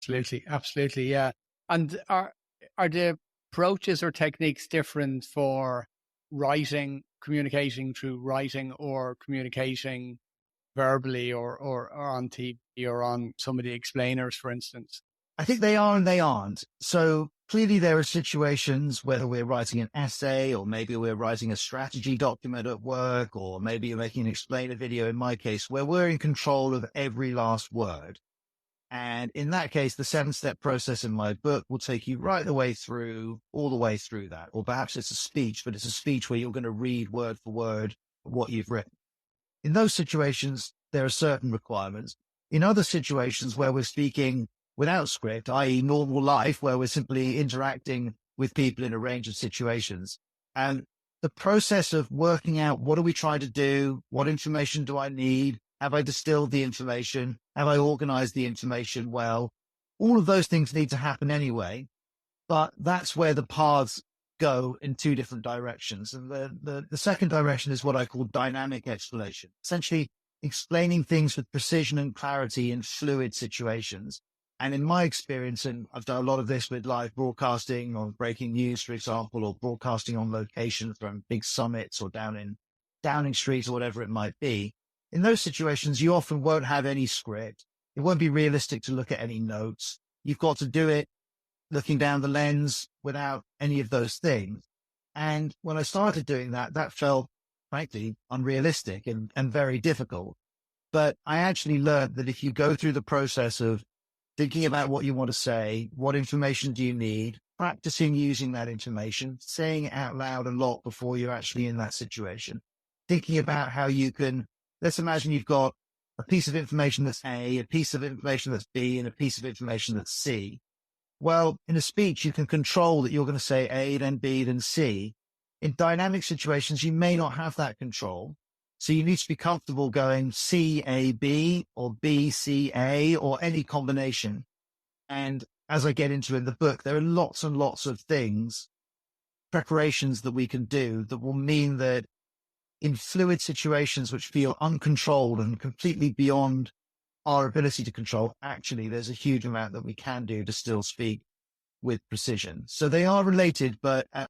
Absolutely, absolutely, yeah. And are the approaches or techniques different for writing, communicating through writing, or communicating verbally, or on TV or on some of the explainers, for instance? I think they are and they aren't. So clearly there are situations, whether we're writing an essay or maybe we're writing a strategy document at work, or maybe you're making an explainer video in my case, where we're in control of every last word. And in that case, the 7-step process in my book will take you right the way through, all the way through that. Or perhaps it's a speech, but it's a speech where you're going to read word for word what you've written. In those situations, there are certain requirements. In other situations where we're speaking without script, i.e. normal life, where we're simply interacting with people in a range of situations, and the process of working out, what are we trying to do? What information do I need? Have I distilled the information? Have I organized the information well? All of those things need to happen anyway, but that's where the paths go in two different directions. And the second direction is what I call dynamic explanation, essentially explaining things with precision and clarity in fluid situations. And in my experience, and I've done a lot of this with live broadcasting or breaking news, for example, or broadcasting on location from big summits or down in Downing Street or whatever it might be. In those situations, you often won't have any script. It won't be realistic to look at any notes. You've got to do it looking down the lens without any of those things. And when I started doing that, that felt frankly unrealistic and very difficult. But I actually learned that if you go through the process of thinking about what you want to say, what information do you need, practicing using that information, saying it out loud a lot before you're actually in that situation, thinking about how you can, let's imagine you've got a piece of information that's A, a piece of information that's B, and a piece of information that's C. Well, in a speech, you can control that you're going to say A, then B, then C. In dynamic situations, you may not have that control. So you need to be comfortable going C, A, B, or B, C, A, or any combination. And as I get into in the book, there are lots and lots of things, preparations that we can do that will mean that in fluid situations which feel uncontrolled and completely beyond our ability to control, actually, there's a huge amount that we can do to still speak with precision. So they are related, but at